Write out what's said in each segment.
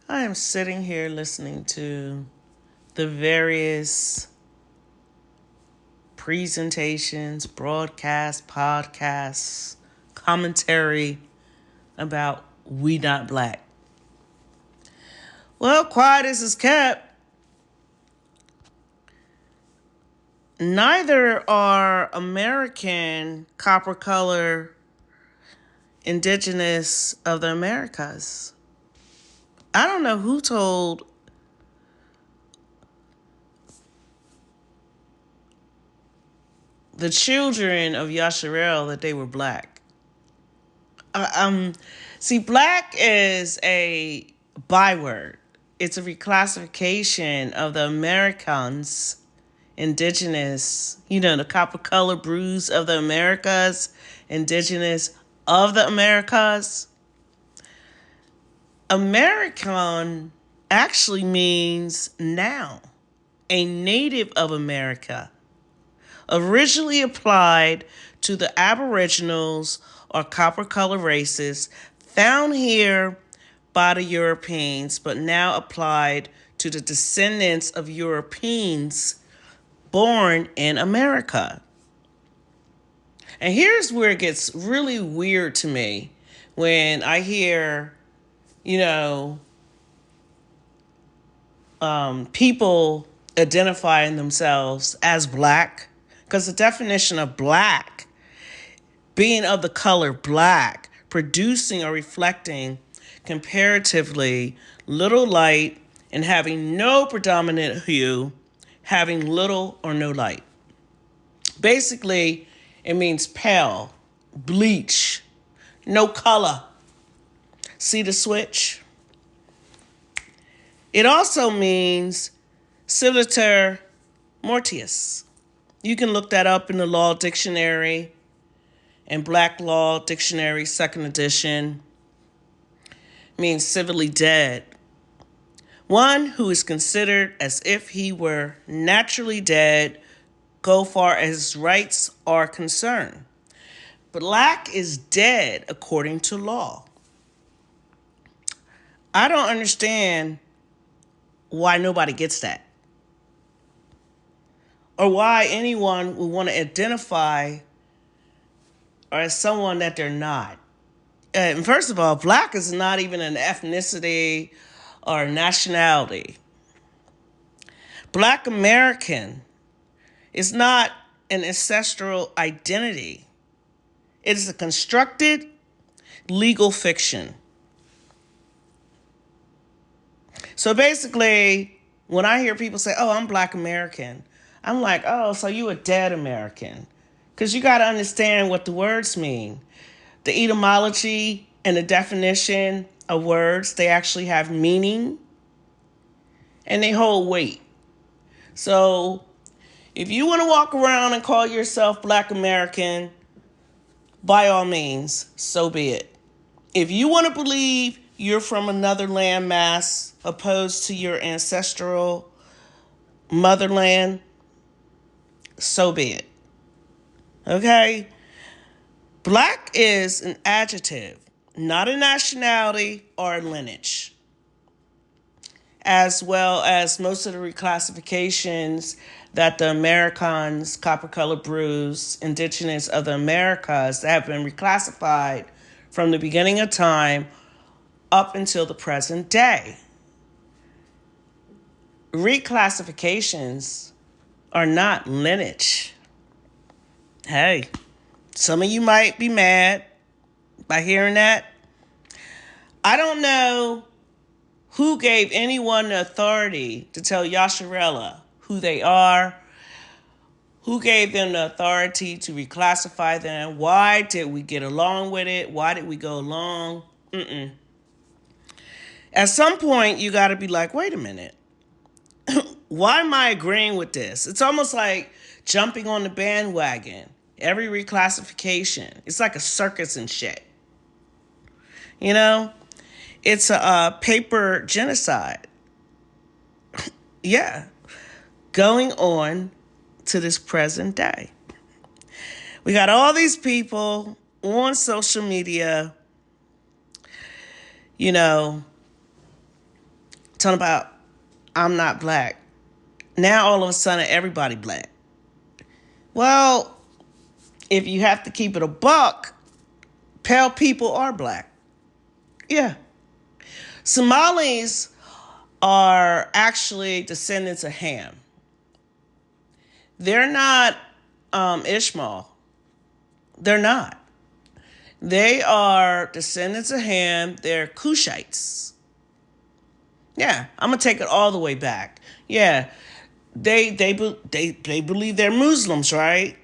I am sitting here listening to the various presentations, broadcasts, podcasts, commentary about We Not Black. Well, quiet as is kept, neither are American copper color indigenous of the Americas. I don't know who told the children of Yasharala that they were black. Uh, um, See, black is a byword. It's a reclassification of the Americans, indigenous, the copper color brews of the Americas, indigenous of the Americas. American actually means now, a native of America, originally applied to the Aboriginals or copper color races found here by the Europeans, but now applied to the descendants of Europeans born in America. And here's where it gets really weird to me when I hear, you know, people identifying themselves as black, because the definition of black, being of the color black, producing or reflecting comparatively little light and having no predominant hue, having little or no light. Basically, it means pale, bleach, no color. See the switch? It also means Civiliter Mortius. You can look that up in the Law Dictionary and Black Law Dictionary, second edition. It means civilly dead. One who is considered as if he were naturally dead, so far as his rights are concerned. Black is dead according to law. I don't understand why nobody gets that, or why anyone would want to identify or as someone that they're not. And first of all, black is not even an ethnicity or a nationality. Black American is not an ancestral identity. It is a constructed legal fiction. So basically, when I hear people say, oh, I'm Black American, I'm like, oh, so you a dead American. Because you got to understand what the words mean. The etymology and the definition of words, they actually have meaning and they hold weight. So if you want to walk around and call yourself Black American, by all means, so be it. If you want to believe you're from another landmass opposed to your ancestral motherland, so be it. Okay? Black is an adjective, not a nationality or a lineage. As well as most of the reclassifications that the Americans, copper colored brews, indigenous of the Americas, that have been reclassified from the beginning of time up until the present day. Reclassifications are not lineage. Hey, some of you might be mad by hearing that. I don't know who gave anyone the authority to tell Yasharala who they are, who gave them the authority to reclassify them, why did we get along with it, why did we go along? At some point, you got to be like, wait a minute. Why am I agreeing with this? It's almost like jumping on the bandwagon. Every reclassification. It's like a circus and shit. You know? It's a paper genocide. Yeah. Going on to this present day. We got all these people on social media, talking about I'm not black. Now all of a sudden everybody black. Well, if you have to keep it a buck, pale people are black. Yeah. Somalis are actually descendants of Ham. They're not Ishmael. They're not. They are descendants of Ham. They're Cushites. Yeah, I'm gonna take it all the way back. Yeah, they believe they're Muslims, right?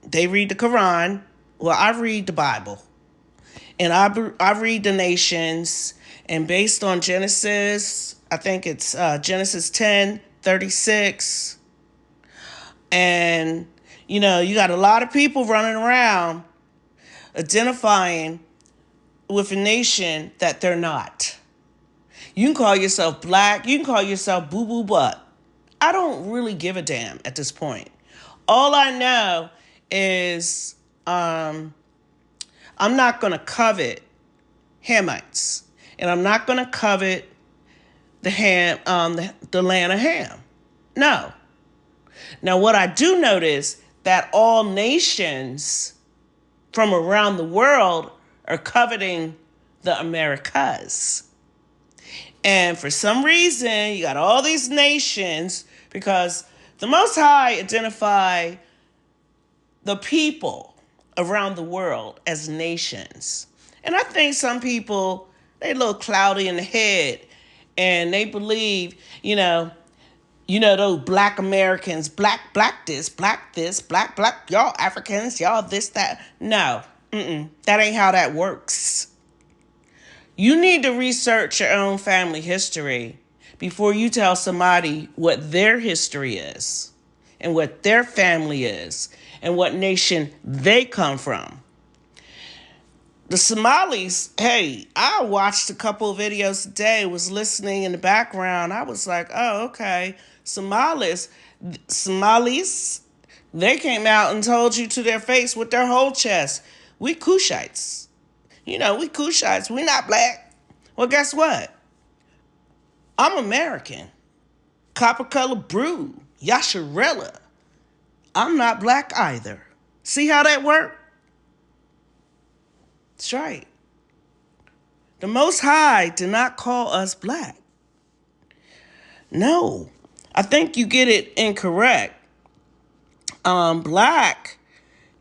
They read the Quran. Well, I read the Bible, and I read the nations. And based on Genesis, I think it's Genesis 10:36, and you got a lot of people running around identifying with a nation that they're not. You can call yourself black. You can call yourself boo-boo butt. I don't really give a damn at this point. All I know is I'm not going to covet Hamites. And I'm not going to covet the land of Ham. No. Now, what I do notice that all nations from around the world are coveting the Americas. And for some reason, you got all these nations because the Most High identify the people around the world as nations. And I think some people, they a little cloudy in the head and they believe, those black Americans, black this, black, y'all Africans, y'all this, that. No, that ain't how that works. You need to research your own family history before you tell somebody what their history is and what their family is and what nation they come from. The Somalis, hey, I watched a couple of videos today, was listening in the background. I was like, oh, okay. Somalis, they came out and told you to their face with their whole chest, we Cushites. We Cushites. We not black. Well, guess what? I'm American. Copper color brew. Yasharala. I'm not black either. See how that worked? That's right. The Most High did not call us black. No. I think you get it incorrect. Black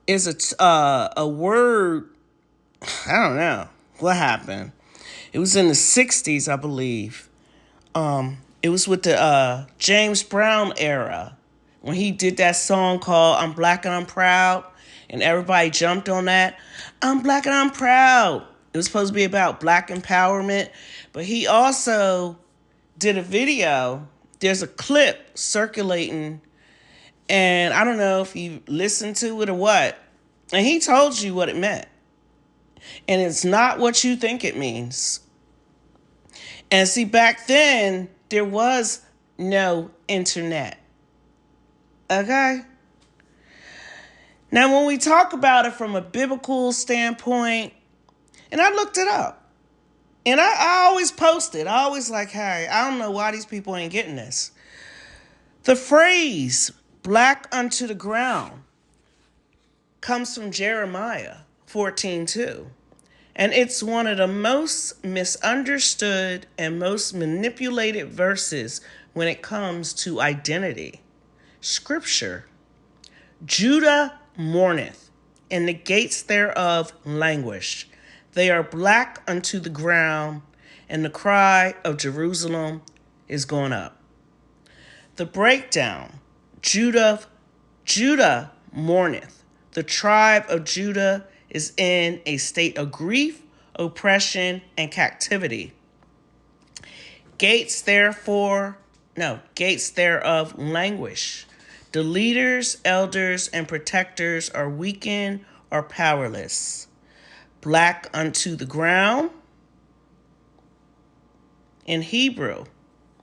is a word. I don't know what happened. It was in the 60s, I believe. It was with the James Brown era when he did that song called I'm Black and I'm Proud, and everybody jumped on that. I'm black and I'm proud. It was supposed to be about black empowerment, but he also did a video. There's a clip circulating, and I don't know if you listened to it or what, and he told you what it meant. And it's not what you think it means. And see, back then, there was no internet. Okay? Now, when we talk about it from a biblical standpoint, and I looked it up, and I always post it. I always like, hey, I don't know why these people ain't getting this. The phrase, black unto the ground, comes from Jeremiah 14:2. And it's one of the most misunderstood and most manipulated verses when it comes to identity. Scripture, Judah mourneth, and the gates thereof languish. They are black unto the ground, and the cry of Jerusalem is going up. The breakdown, Judah mourneth. The tribe of Judah is in a state of grief, oppression, and captivity. Gates thereof languish. The leaders, elders, and protectors are weakened or powerless. Black unto the ground. In Hebrew,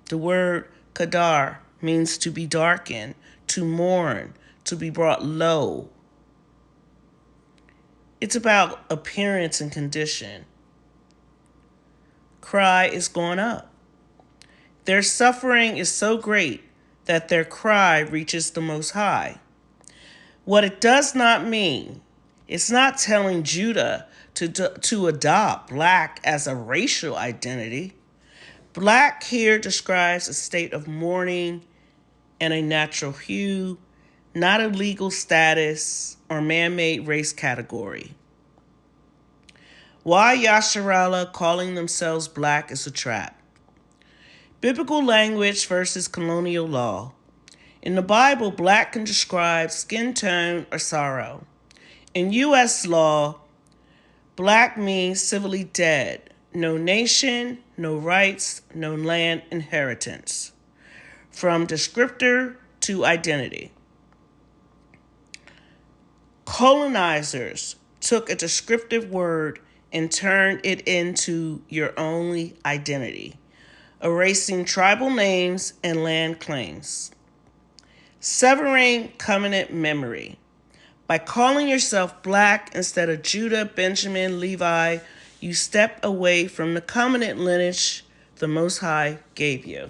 the word kadar means to be darkened, to mourn, to be brought low. It's about appearance and condition. Cry is going up. Their suffering is so great that their cry reaches the Most High. What it does not mean, it's not telling Judah to adopt black as a racial identity. Black here describes a state of mourning and a natural hue, not a legal status or man-made race category. Why Yasharala calling themselves black is a trap. Biblical language versus colonial law. In the Bible, black can describe skin tone or sorrow. In U.S. law, black means civilly dead. No nation, no rights, no land inheritance. From descriptor to identity. Colonizers took a descriptive word and turned it into your only identity, erasing tribal names and land claims. Severing covenant memory. By calling yourself black instead of Judah, Benjamin, Levi, you step away from the covenant lineage the Most High gave you.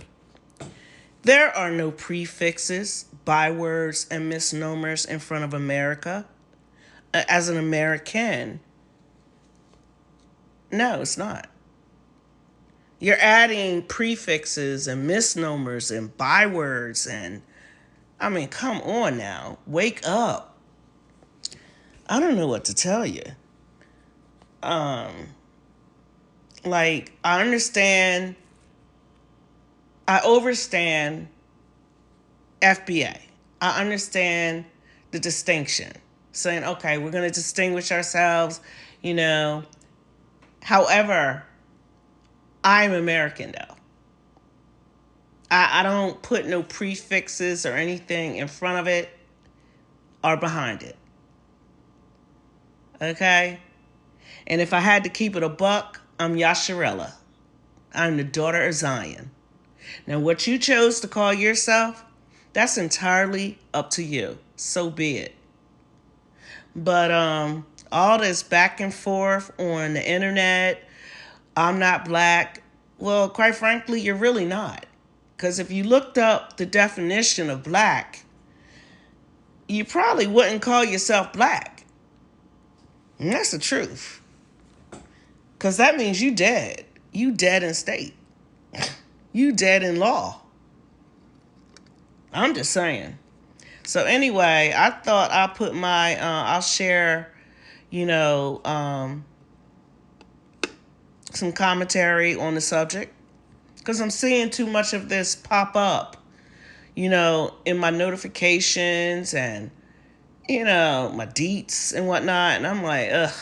There are no prefixes, bywords, and misnomers in front of America. As an American, no, it's not. You're adding prefixes and misnomers and bywords and, I mean, come on now. Wake up. I don't know what to tell you. Like, I understand, I overstand FBA. I understand the distinction. Saying, okay, we're going to distinguish ourselves, you know. However, I'm American, though. I don't put no prefixes or anything in front of it or behind it. Okay? And if I had to keep it a buck, I'm Yasharala. I'm the daughter of Zion. Now, what you chose to call yourself, that's entirely up to you. So be it. But all this back and forth on the internet, I'm not black. Well, quite frankly, you're really not. Because if you looked up the definition of black, you probably wouldn't call yourself black. And that's the truth. Because that means you dead. You dead in state. You dead in law. I'm just saying. So anyway, I thought I'll put my, I'll share, some commentary on the subject. Because I'm seeing too much of this pop up, in my notifications and, my deets and whatnot. And I'm like, ugh.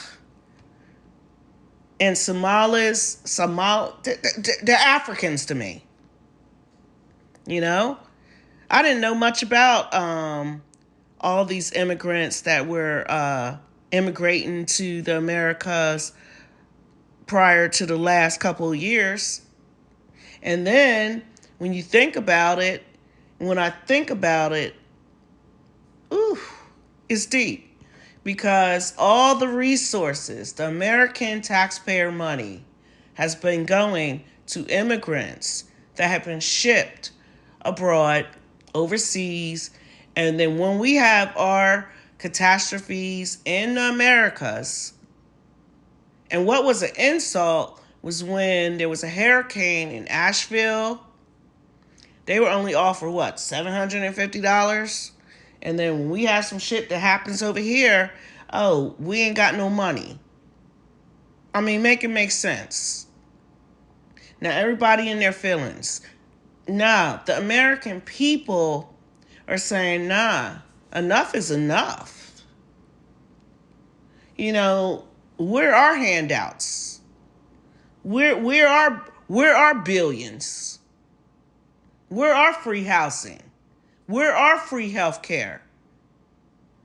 And Somalis, they're Africans to me. I didn't know much about all these immigrants that were immigrating to the Americas prior to the last couple of years. And then when you think about it, when I think about it, it's deep. Because all the resources, the American taxpayer money, has been going to immigrants that have been shipped abroad, overseas. And then when we have our catastrophes in the Americas, and what was an insult was when there was a hurricane in Asheville, they were only offered, $750? And then when we have some shit that happens over here, we ain't got no money. I mean, make it make sense. Now, everybody in their feelings. Nah, the American people are saying, nah, enough is enough. Where are handouts? Where are billions? Where are free housing? Where are free health care?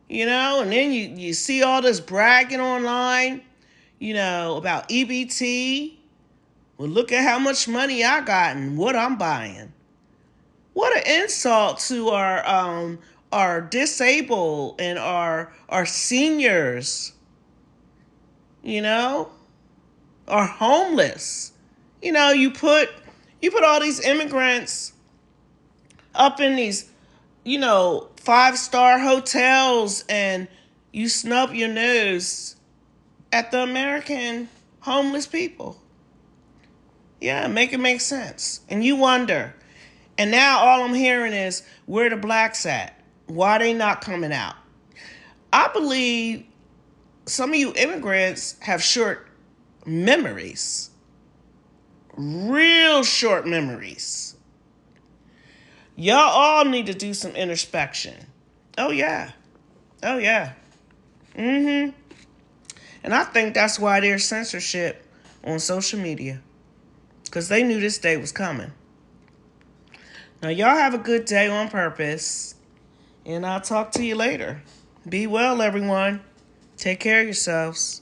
And then you see all this bragging online, about EBT. Well, look at how much money I got and what I'm buying. What an insult to our disabled and our seniors, our homeless. You put You put all these immigrants up in these, 5-star hotels, and you snub your nose at the American homeless people. Yeah, make it make sense. And you wonder. And now all I'm hearing is, where the blacks at? Why they not coming out? I believe some of you immigrants have short memories. Real short memories. Y'all all need to do some introspection. Oh, yeah. Oh, yeah. Mm-hmm. And I think that's why there's censorship on social media. Because they knew this day was coming. Now, y'all have a good day on purpose. And I'll talk to you later. Be well, everyone. Take care of yourselves.